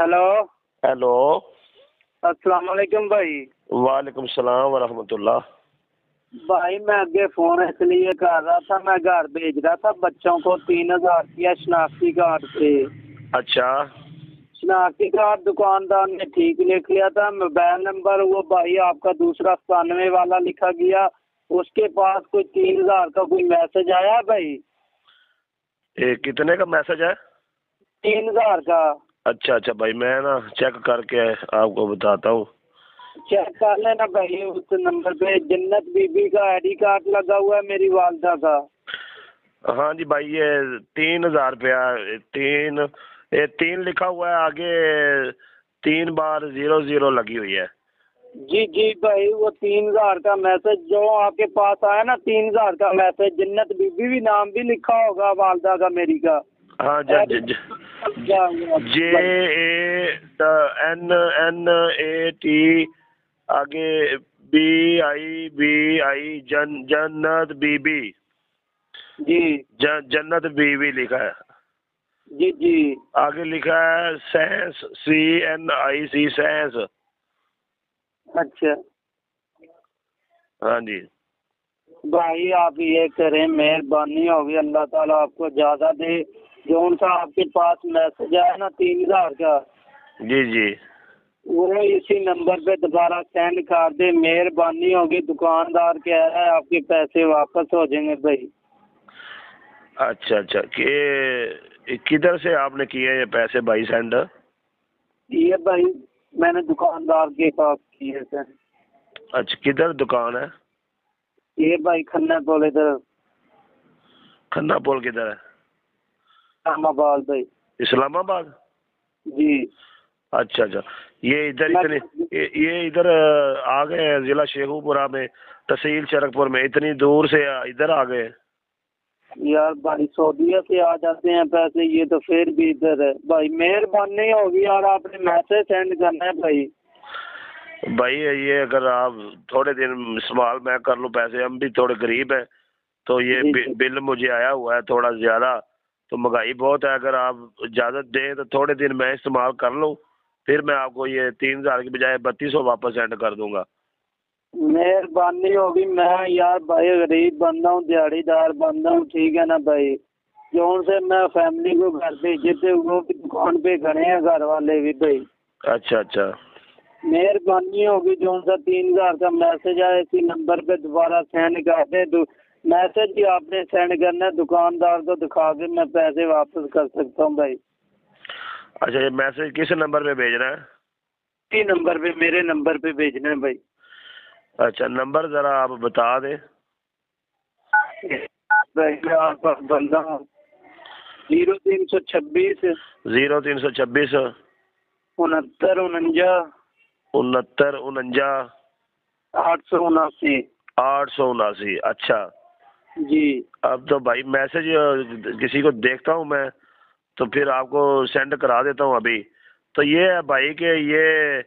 Hello. Hello. अस्सलाम वालेकुम भाई। वालेकुम सलाम वरहमतुल्लाह। भाई मैं आगे फोन इसलिए कर रहा था, मैं घर भेज रहा था बच्चों को 3,000 रुपया शनाख्ती कार्ड से। अच्छा। शनाख्ती कार्ड दुकानदार ने ठीक लिख लिया था, मोबाइल नंबर वो भाई आपका दूसरा 97 वाला लिखा गया। उसके पास कोई 3,000 का कोई मैसेज आया भाई। कितने का मैसेज है? 3,000 का। अच्छा अच्छा भाई, मैं ना चेक करके आपको बताता हूँ। चेक कर लेना भाई, उस नंबर पे जन्नत बीबी का आईडी कार्ड लगा हुआ है, मेरी वालदा का। हाँ जी भाई, ये 3,000 रुपया। तीन लिखा हुआ है, आगे 3 बार 00 लगी हुई है। जी जी भाई, वो 3,000 का मैसेज जो आपके पास आया ना, 3,000 का मैसेज, जन्नत बीबी भी नाम भी लिखा होगा वालदा का मेरी का। हाँ JANNAT आगे BIBI जन्नत बीबी। जी जन्नत बीबी लिखा है। जी जी। आगे लिखा है सेंस CNIC सेंस। अच्छा हाँ जी भाई, आप ये करें, मेहरबानी होगी, अल्लाह ताला आपको ज्यादा दे। जो उनका आपके पास मैसेज आया ना 3,000 का, जी जी। वो इसी नंबर पे दोबारा सेंड कर दे, मेहरबानी होगी। दुकानदार कह रहा है आपके पैसे वापस हो जाएंगे भाई। अच्छा अच्छा, कि किधर से आपने किए ये पैसे भाई सेंड? ये भाई मैंने दुकानदार के पास किए थे। अच्छा, किधर दुकान है? ये भाई खन्ना पुल इधर, खन्ना पुल किधर है? इस्लामाबाद भाई। इस्लामाबाद। जी। अच्छा अच्छा, ये इधर इतने ये इधर आ गए हैं जिला शेखुपुरा में, तहसील चरकपुर में, इतनी दूर से इधर आ गए। यार भाई सऊदीया से आ जाते हैं पैसे, ये तो फिर भी इधर है भाई। मेहरबानी होगी यार, आपने मैसेज सेंड करना है भाई। भाई ये अगर आप थोड़े दिन इस्तेमाल मैं कर लूँ पैसे, हम भी थोड़े गरीब हैं, तो ये बिल मुझे आया हुआ है थोड़ा ज्यादा, तो महंगाई बहुत है। अगर आप इजाजत दें तो थोड़े दिन मैं इस्तेमाल कर लूँ, फिर मैं आपको ये 3,000 की बजाय 3,200 वापस सेंड कर दूंगा। मेहरबानी होगी। मैं यार भाई गरीब बंदा हूँ, दिहाड़ीदार बंदा हूँ, ठीक है ना भाई। जो उनसे मैं फैमिली को घर भेजे थे, वो भी दुकान पे खड़े हैं घर वाले भी भाई। अच्छा अच्छा। मेहरबानी होगी, जो उनका 3,000 का मैसेज आया इसी नंबर पे दोबारा सेंड कर दे। मैसेज ही आपने सेंड करना है, दुकानदार को दिखा के मैं पैसे वापस कर सकता हूँ भाई। अच्छा, ये मैसेज किस नंबर पे भेजना है? इसी नंबर पे, मेरे नंबर पे भेजना है भाई। अच्छा, नंबर जरा आप बता दें। भाई मैं आपका बंदा हूँ, 0326 0326 69 69 879। 879। अच्छा जी। अब तो भाई मैसेज किसी को देखता हूँ मैं, तो फिर आपको सेंड करा देता हूँ अभी। तो ये है भाई कि ये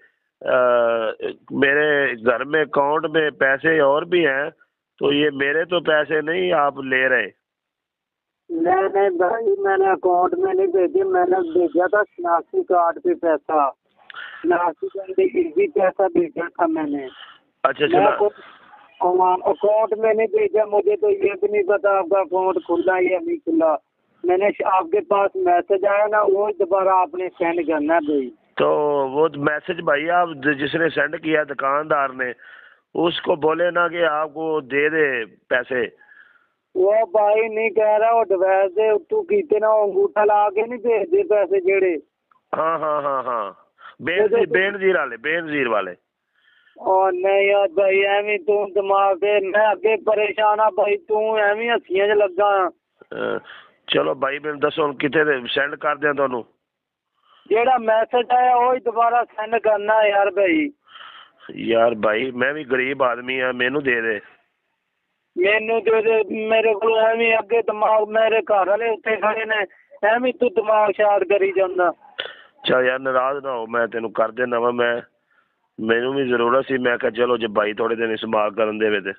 मेरे घर में अकाउंट में पैसे और भी हैं, तो ये मेरे तो पैसे नहीं आप ले रहे? नहीं नहीं भाई, मैंने अकाउंट में नहीं भेजे, मैंने भेजा था शनाख्ती कार्ड पे पैसा। शनाख्ती कार्ड पे पैसा भेजा था मैंने। अच्छा अच्छा। अकाउंट में नहीं भेजा, मुझे तो ये भी नहीं पता आपका अकाउंट खुला या नहीं खुला। मैंने आपके पास मैसेज आया ना, वो दोबारा आपने सेंड करना है भाई। तो वो मैसेज भाई आप जिसने सेंड किया दुकानदार ने, उसको बोले ना कि आपको दे दे पैसे। वो भाई नहीं कह रहा, वो डिवाइस दे तू कीते ना अंगूठा ला के नहीं भेज दे पैसे जेड़े। हाँ हाँ हाँ हाँ, बेनजीर वाले। और नहीं यार भाई, एवं तू दिमाग दे, मैं अगे परेशान हाँ भाई, तू एवं हस्सियां च लगा। चलो भाई मैं दसो कितने सेंड कर दिया ਤੁਹਾਨੂੰ? जेड़ा मैसेज आया वो ही दोबारा सेंड करना है यार भाई। यार भाई मैं भी गरीब आदमी हाँ, मैनू दे दे। मैनू दे दे, मेरे को एवं अगे दिमाग, मेरे घर वाले उत्ते खड़े ने, एवं तू दिमाग शार्ट करी जाना। चल यार नाराज ना हो, मैं तेन कर देना वा। मैनू भी जरूरत सी, मैं कहा चलो जो भाई थोड़े दिन इस्तेमाल करन देवे ते।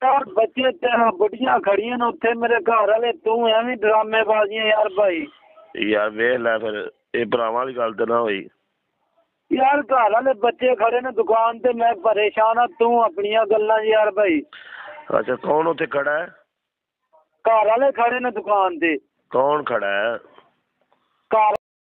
बच्चे बुढ़िया खड़ियां ने उत्थे मेरे घर वाले, तू एवं ड्रामेबाजियां यार भाई। यार वेख लै फिर ये भरावां वाली गल ते ना होई। यार घर वाले बच्चे खड़े ने दुकान ते, मैं परेशान हाँ, तू अपनियां गल्लां यार भाई। अच्छा कौन उत्थे खड़ा है? घर वाले खड़े ने दुकान ते। कौन खड़ा है? घर